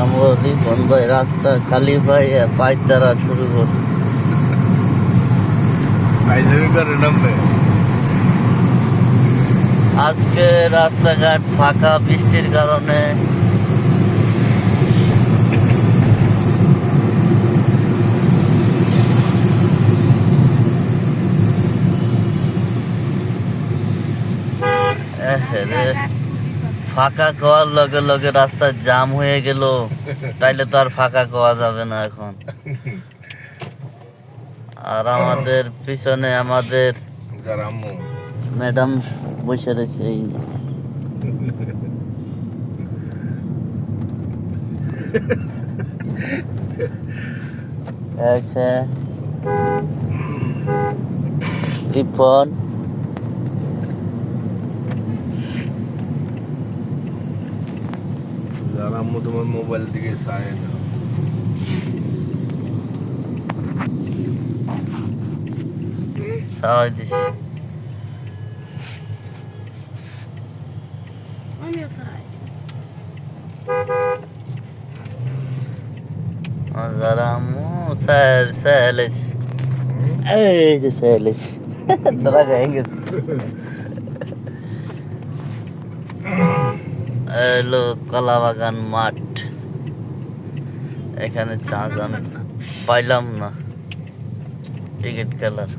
আমার রিপন ভাই রাস্তা খালি ভাই পাইতারা শুরু করছে। আজকে রাস্তাঘাট ফাঁকা বৃষ্টির কারণে। ফাঁকা খাওয়ার লগে লগে রাস্তা জাম হয়ে গেল, তাইলে তো আর ফাঁকা খাওয়া যাবে না এখন। আর আমাদের পিছনে আমাদের ম্যাডাম বসে রয়েছে। এই আচ্ছা রিপন আম্মু তোমার মোবাইল দিকে চায় না। সবাই দিছি। যারা আম্মু স্যালেস এই যে স্যালেস ধরা গায়ে গেছে। এলো কলা বাগান মাঠ। এখানে চান্স আমি পাইলাম না টিকিট কালার।